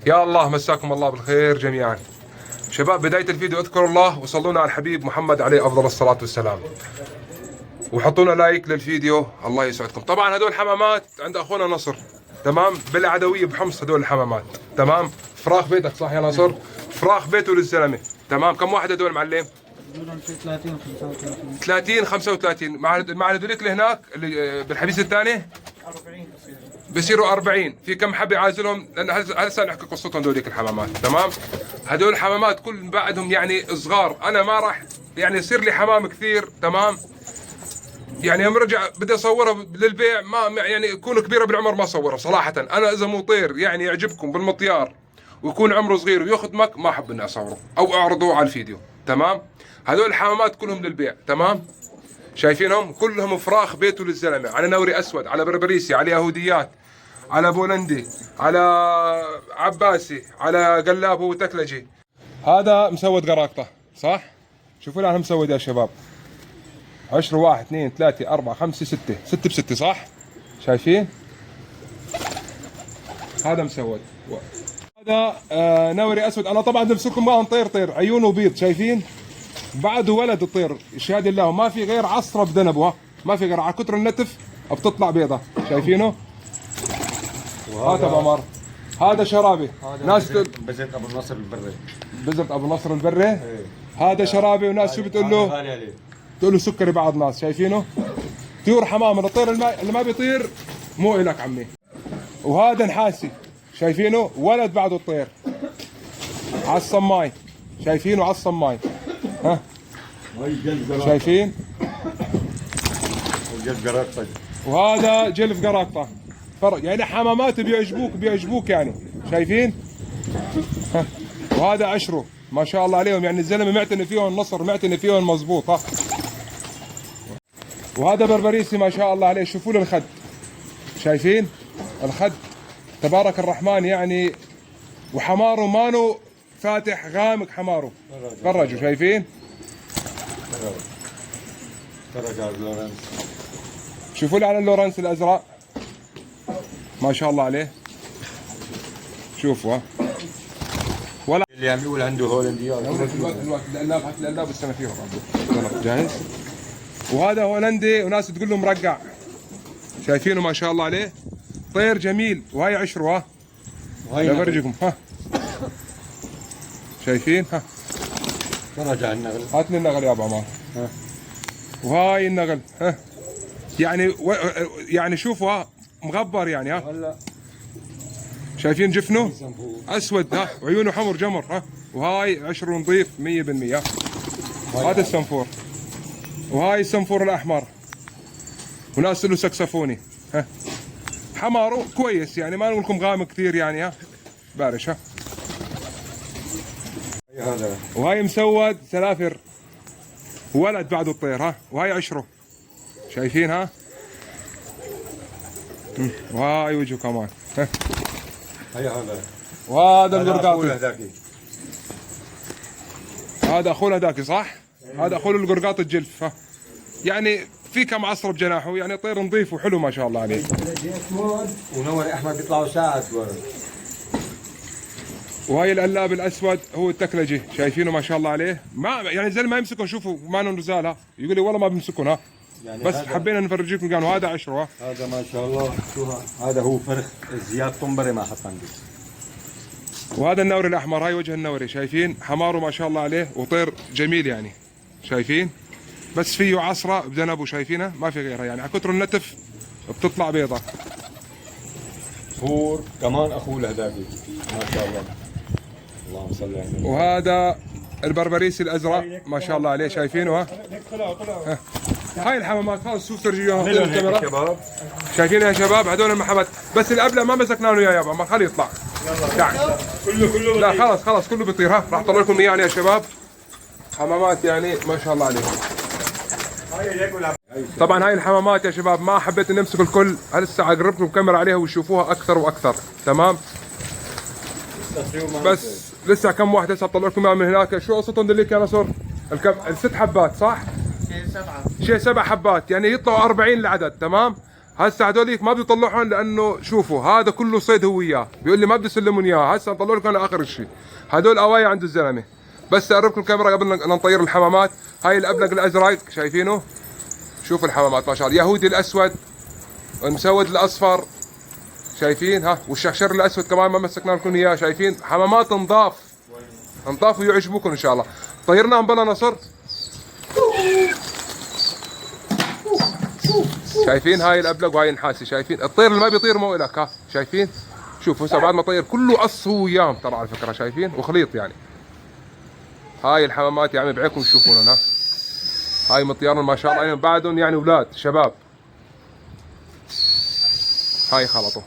يا الله مساكم الله بالخير جميعا. شباب بداية الفيديو اذكروا الله وصلونا على الحبيب محمد عليه افضل الصلاة والسلام، وحطوا لنا لايك للفيديو الله يسعدكم. طبعا هدول حمامات عند اخونا نصر، تمام، بالعدوية بحمص. هدول الحمامات تمام، فراخ بيتك صح يا نصر؟ فراخ بيته للزلمة، تمام. كم واحد هدول معلم؟ 30 35 مع هذوليك اللي هناك اللي بالحبيس الثاني 40 بصيروا 40. في كم حبة عازلهم، لان هسه نحكي قصتهم هذوليك الحمامات، تمام. هذول الحمامات كل بعدهم يعني صغار، انا ما راح يعني يصير لي حمام كثير، تمام. يعني يوم رجع بدي اصورها للبيع ما يعني يكون كبيره بالعمر ما اصورها صراحه. انا اذا مو طير يعني يعجبكم بالمطيار ويكون عمره صغير ويخدمك ما احب اني اصوره او اعرضه على الفيديو، تمام. هذول الحمامات كلهم للبيع، تمام. شايفينهم كلهم فراخ بيته للزلمه، على نوري اسود، على بربريسي، على يهوديات، على بولندي، على عباسي، على قلاب هو تكلجي. هذا مسود قراقطه صح؟ شوفوا لها مسود يا شباب. 10 1 2 3 4 5 6 6 ب6 صح؟ شايفين؟ هذا مسود. هذا نوري اسود. انا طبعا بمسكهم معهم طير عيونه بيض، شايفين؟ بعده ولد الطير شهاده الله، ما في غير عصره بذنبه، ما في غير على كتر النتف بتطلع بيضه، شايفينه؟ هذا عمر، هذا شرابي. ناس بزرت ابو النصر البري. بزرت ابو النصر البري. ايه. هذا شرابي، وناس شو بتقول له؟ تقول له سكري. بعض ناس شايفينه؟ طيور حمام. الطير اللي ما بيطير مو إلك عمي. وهذا نحاسي، شايفينه؟ ولد بعده الطير على الصماي، شايفينه على الصماي. ها شايفين؟ وهذا جلف قراقطة. فرق يعني حمامات بيعجبوك يعني، شايفين؟ ها. وهذا عشره ما شاء الله عليهم، يعني الزلمه معتني فيهم، النصر معتني فيهم مظبوط. ها. وهذا بربريسي ما شاء الله عليه. شوفوا له الخد، شايفين الخد تبارك الرحمن يعني. وحماره مانو فاتح غامق، حماره فرجوا، شايفين؟ شوفوا لي على اللورنس الازرق ما شاء الله عليه. شوفوا ولا اللي عم يقول عنده هولنديات الوقت القلاب السنه فيهم جاهز. وهذا هولندي، وناس تقول له مرقع، شايفينه ما شاء الله عليه. طير جميل. وهي عشره. ها بفرجكم. ها شايفين؟ ها فرج النغل. هات لي النغل يا ابو عمار. ها وهاي النغل. ها يعني يعني شوفوا، ها مغبر يعني. ها شايفين جفنه اسود، ها وعيونه حمر جمر. ها وهاي عشره نظيف 100%. هذا السنفور، وهاي السنفور الاحمر، وناس له سكسفوني. ها حماره كويس يعني، ما نقول لكم غامق كثير يعني. ها بارش. ها وهاي مسود سلافر، ولد بعده الطير. ها وهاي عشره، شايفين؟ ها وهاي وجهه كمان. ها وهذا القرقاطي، هذا اخوه الهداكي صح؟ هذا اخوه القرقاط الجلف. ها يعني في كم عصره بجناحه، يعني طير نظيف وحلو ما شاء الله عليه. ونور احمد بيطلعوا ساعة ورا. وهي القلاب الاسود هو التكلجي، شايفينه ما شاء الله عليه. ما يعني الزلمه ما يمسكهم، شوفوا ما نزالها، يقول لي والله ما بمسكهم. ها يعني بس حبينا نفرجيكم. قالوا هذا عشره. هذا ما شاء الله. شو هذا؟ هو فرخ زياد طنبري ما حط عندي. وهذا النوري الاحمر، هاي وجه النوري، شايفين؟ حماره ما شاء الله عليه، وطير جميل يعني، شايفين؟ بس فيه عصره بذنبه، شايفينها؟ ما في غيرها يعني، على كتر النتف بتطلع بيضه. فور كمان اخوه الهداكي ما شاء الله. اللهم صل على النبي. وهذا البربريسي الازرق ما شاء الله عليه، شايفينه؟ ها هاي الحمامات. خلص شوف سرجيهم الكاميرا، شايفين يا شباب؟ هذول المحمد، بس اللي قبله ما مسكنا له اياه يابا، ما خليه يطلع. تعال كله لا خلاص كله بيطير. ها راح اطلع لكم اياه يا شباب. حمامات يعني ما شاء الله عليهم. طبعا هاي الحمامات يا شباب ما حبيت اني امسك الكل، هسه اقرب لكم الكاميرا عليها وتشوفوها اكثر واكثر، تمام. بس لسه كم واحد هسه بطلع لكم اياها من هناك. شو قصتهم دليك يا نصر؟ الست حبات صح؟ شيء 7 شيء 7 حبات، يعني يطلعوا 40 العدد، تمام. هسه هذوليك ما بدي اطلعهم لانه شوفوا هذا كله صيد هو وياه، بيقول لي ما بدي اسلمهم اياه، هسه نطلع لكم انا اخر شيء. هذول اوايا عند الزلمه. بس اقرب الكاميرا قبل لا نطير الحمامات. هاي الابلق الازرق شايفينه؟ شوفوا الحمامات ما شاء الله، يهودي الاسود، المسود الاصفر، شايفين؟ ها والشخشر الاسود كمان ما مسكنا لكم اياه، شايفين؟ حمامات نضاف نضاف ويعجبوكم ان شاء الله. طيرناهم بلا نصر. شايفين هاي الابلق وهاي النحاسي، شايفين؟ الطير اللي ما بيطير مو الك، ها شايفين؟ شوفوا هسه بعد ما طير كله قص هو وياهم ترى على فكره، شايفين؟ وخليط يعني. هاي الحمامات يعني بعينكم تشوفونهم. ها هاي مطيارهم ما شاء الله عليهم، بعدهم يعني اولاد شباب. هاي خلطوا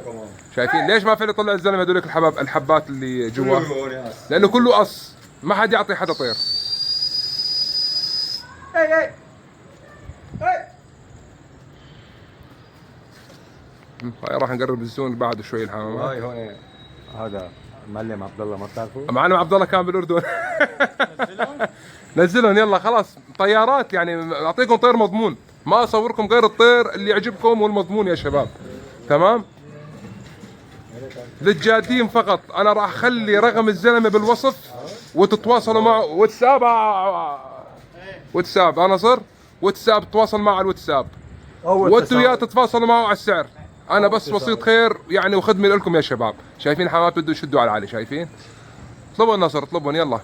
كمان. شايفين؟ ليش ما في يطلع الزلمه هذولك الحبات اللي جوا؟ لانه كله قص، ما حد يعطي حدا طير. هاي راح نقرب الزون بعد شوي الحمامات. هاي هون هذا معلم عبد الله ما بتعرفه؟ معلم عبد الله كان بالاردن. نزلهم يلا خلاص طيارات يعني، اعطيكم طير مضمون، ما اصوركم غير الطير اللي يعجبكم والمضمون يا شباب. تمام؟ للجادين فقط. انا راح اخلي رقم الزلمه بالوصف وتتواصلوا معه. واتساب انا صر واتساب، تواصل معه على الواتساب وانتوا وياه تتواصلوا معه على السعر. انا بس وسيط خير يعني وخدمه لكم يا شباب. شايفين حمامات بده يشدوا على العالي، شايفين؟ اطلبوا النصر اطلبوا يلا.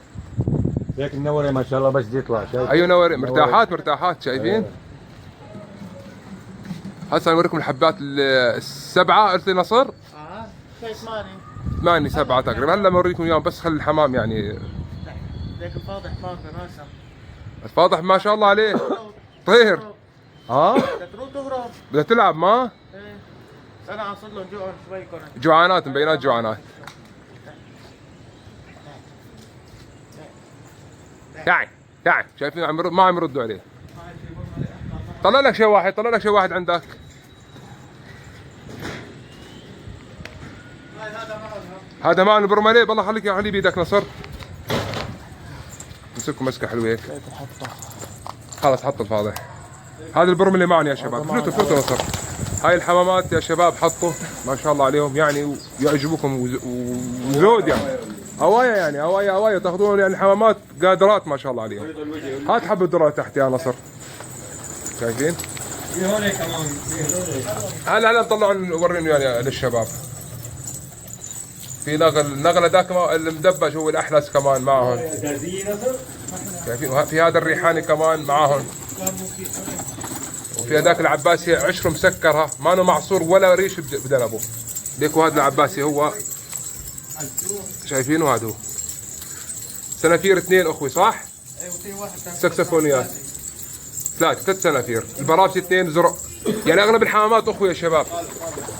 هيك النوري ما شاء الله بس يطلع، شايف؟ ايوه نوري مرتاحات شايفين؟ هسه نوريكم الحبات السبعه. قلت لي نصر؟ شيء 8 7 تقريبا. هلا بوريكم اياهم بس خلي الحمام يعني. ليك الفاضح فاضي راسه. الفاضح ما شاء الله عليه طير. بدك تروح تهرب. بدها تلعب ما؟ ايه انا عصر لهم جوع شوي كنت. جوعانات مبينات جوعانات. تعال شايفين ما عم يردوا عليه. طلع لك شيء واحد عندك. هذا معه البرمليه. بالله خليك يا علي بيدك نصر. مسكوا مسكه حلوه هيك. خلص حط الفاضح. هذا البرملي معنا يا شباب. فلوتوا نصر. هاي الحمامات يا شباب حطوا ما شاء الله عليهم يعني ويعجبوكم وزود يعني. هوايا يعني هوايا تاخذون يعني حمامات قادرات ما شاء الله عليهم. هات حبة ذرة تحت يا نصر. شايفين؟ في هون كمان هلا نطلعوا نوريهم يعني للشباب. في نغل ذاك المدبج هو الاحلس كمان معهم. شايفين؟ في هذا الريحاني كمان معاهم. وفي هذاك العباسي عشر مسكرها ما معصور ولا ريش بدلبه. ليكوا هذا العباسي هو شايفينه هذا هو. سنافير 2 اخوي صح؟ ايوه في واحد سكسفونيات 3 سنافير. البرابسي 2 زرق. يعني اغلب الحمامات اخوي يا شباب.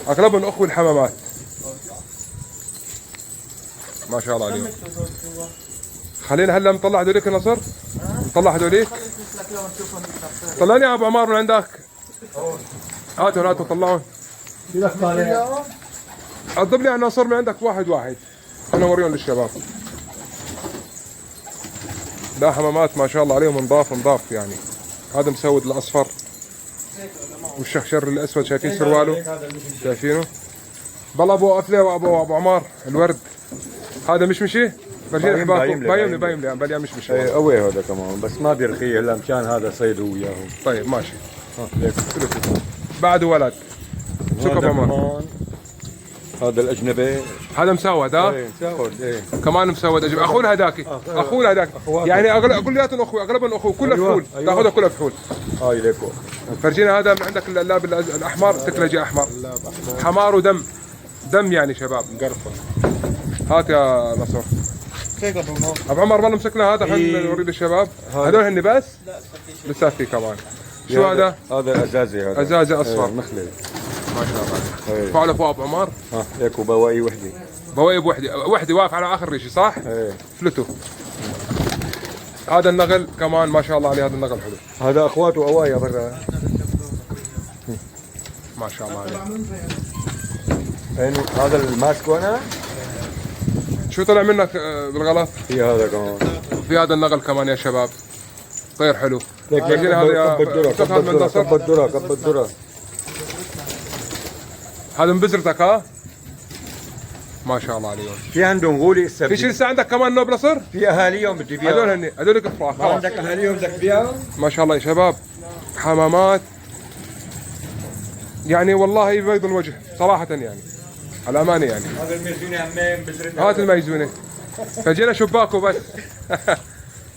اغلبهم اخوي الحمامات. ما شاء الله عليهم. خلينا هلا نطلع هذوليك نصر. نطلع هذوليك. طلعني يا ابو عمار من عندك. هاتوا طلعون. اضرب لي على ناصر من عندك واحد. انا اوريهم للشباب. لا حمامات ما شاء الله عليهم نضاف يعني. هذا مسود الاصفر والشخشر الاسود شايفين سرواله؟ شايفينه؟ بالله ابو افلي وابو عمار الورد. هذا مشمشي؟ برجع احبابكم باين لي بليا مشمشي. ايه قوي هذا كمان بس ما بيرخيه الا مشان هذا صيد وياه. طيب ماشي. ليك بعده ولد. شكرا ابو عمار. هذا الاجنبي هذا مسود ها؟ ايه مسود ايه كمان مسود اخونا هذاك. اخونا هذاك يعني كلياتهم اخوي اغلبهم اخوي كلها فحول. تاخذها كلها فحول. هاي ليكو فرجينا هذا من عندك اللاب الاحمر تكلجي احمر. حمار ودم يعني شباب مقرفه. هات يا نصر. ابو عمر والله مسكنا هذا خلينا نوري للشباب. هذول هن بس؟ لا لسه في كمان. شو هذا؟ هذا ازازي. هذا ازازه اصفر مخلل ما شاء الله. فعله فوق ابو عمر. ليكو بواقي وحده. بواقي وحده واقف على اخر ريشه صح؟ ايه فلتو. هذا النغل كمان ما شاء الله عليه. هذا النغل حلو. هذا اخواته قوايا برا ما شاء الله عليه. هذا الماسكو انا. شو طلع منك بالغلط؟ في هذا كمان. في هذا النغل كمان يا شباب. طير حلو. ليك هذا كب الذره. هذا من بذرتك ها؟ ما شاء الله عليهم. في عندهم غولي في شيء السبت، لسه عندك كمان نوب نصر؟ في اهاليهم بدي هذول فيها. هني هذول فراخ ما خلاص. عندك اهاليهم بدك فيها؟ ما شاء الله يا شباب حمامات يعني والله يبيض الوجه صراحة يعني على أمانة يعني. هذا الميزوني عمين بذرتها. هات الميزونة فجينا شباكه بس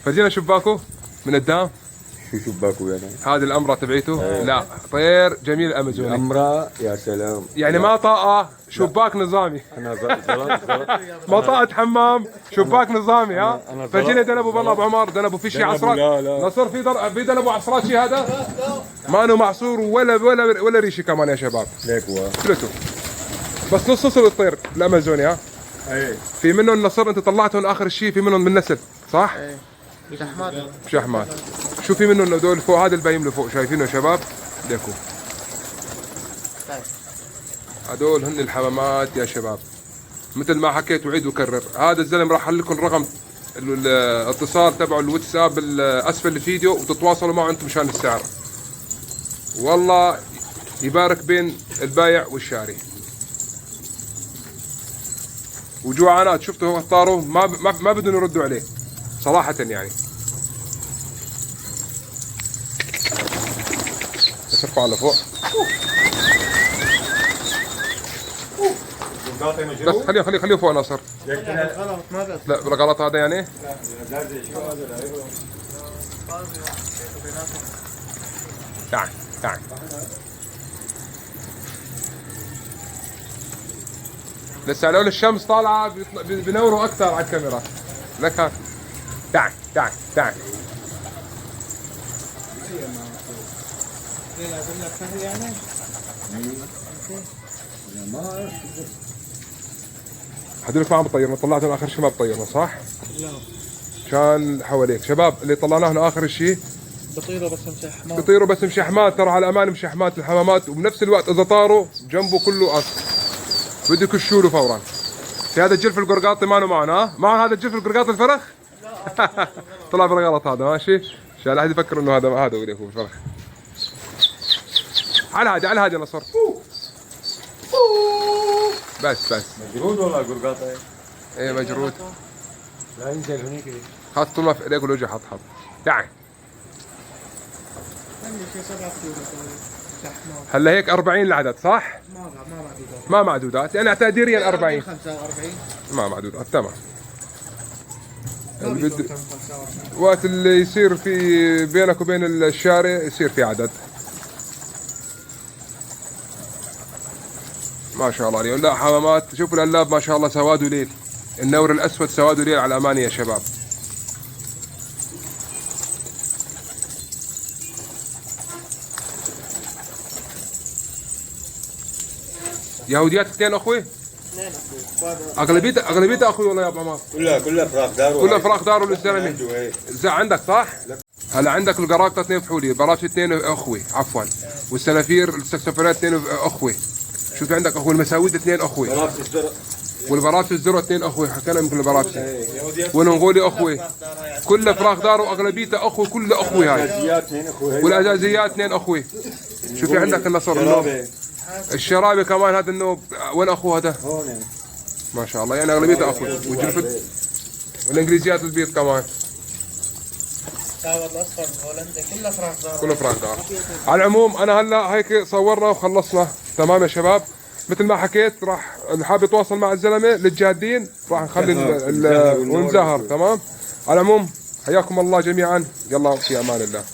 فجينا شباكه من قدام. شو شباكو يعني؟ هذه الأمرة تبعيته لا طير جميل الأمازوني امرأة يا سلام. يعني ما طاقة شباك نظامي انا زلط ما طاقة حمام شباك نظامي ها. أنا فجينا دنبو بالله أبو عمر دنبو في شيء دنبو عصرات لا. نصر في دنبو عصرات شيء هذا ما انه معصور ولا ريشي كمان يا شباب ليك هو. ثلثه بس نص الطير الامازوني ها. ايه في منهم النصر انت طلعتهم اخر شيء في منهم من نسل صح؟ ايه شحمات. شحمات. شو في منهم هذول فوق هذا البايم اللي فوق شايفينه يا شباب؟ ليكو طيب. هذول هن الحمامات يا شباب مثل ما حكيت وعيد وكرر. هذا الزلم راح اخلي لكم رقم الاتصال تبعه الواتساب اسفل الفيديو وتتواصلوا معه انتم مشان السعر. والله يبارك بين البايع والشاري. وجوعانات شفتوا اختاروا ما بدهم يردوا عليه صراحة يعني. بس ارفع لفوق قاطع بس مجروح. خليه فوق ناصر. غلط ما بس. لا بالغلط هذا يعني. تعال تعال لسه لو الشمس طالعه بنوروا اكثر على الكاميرا. لك هات تعال تعال تعال. هذولك ما عم بطيرنا طلعتهم اخر شيء ما بطيرنا صح؟ لا كان حواليك شباب اللي طلعناهم اخر شيء بطيروا بس مشحمات. بيطيروا بس مشحمات ترى على الامان مشحمات الحمامات وبنفس الوقت اذا طاروا جنبه كله قص بدك تشوله فورا. في هذا الجلف القرقاطي مانو معنا ها؟ معنا هذا الجلف القرقاطي الفرخ؟ طلع بالغلط هذا ماشي؟ عشان لا احد يفكر انه هذا هو الفرخ. على الهادي نصر. بس مجرود والله قرقاطع. ايه مجرود. لا ينزل هنيك. خاص طول ما في ايديك الوجه حط تعال. عندي شيء 7 كيلو شحمات. هلا هيك 40 العدد صح؟ ما بعدودات. ما معدودات يعني تقديريا 40 45. ما معدودات تمام. ما اللي بيقدر بده كم 45. وقت اللي يصير في بينك وبين الشارع يصير في عدد. ما شاء الله عليهم. لا حمامات شوفوا القلاب ما شاء الله سواد وليل. النور الاسود سواد وليل على اماني يا شباب. يهوديات اثنين اخوي؟ اثنين اخوي. اغلبيتها اخوي والله يا ابو عمار. كلها فراخ دار. كلها فراخ دار والزلمه. عنده هيك. عندك صح؟ هلا عندك القراقطه اثنين فحولي، البراشي اثنين اخوي عفوا، والسنافير السكسفونات اثنين اخوي. شوف عندك اخوي المساويد اثنين اخوي، فراخ الزرق. والبراشي الزرق اثنين اخوي، حكينا من كل البراشي. والنغولي اخوي. كلها فراخ دار واغلبيتها اخوي، كلها اخوي هاي. الازازيات اثنين اخوي. والازازيات اثنين اخوي. شوفي عندك النصر النوب. الشرابي كمان هذا النوب، وين اخوه هذا؟ هون. ما شاء الله يعني اغلبيتها اخوي. والجلفت والانجليزيات البيض كمان. الساوى الاصفر الهولندي كلها فراخ دار. كله فراخ دار. على العموم انا هلا هيك صورنا وخلصنا تمام يا شباب. مثل ما حكيت راح اللي حابب يتواصل مع الزلمه للجادين راح نخلي ونزهر تمام. على العموم حياكم الله جميعا، يلا في امان الله.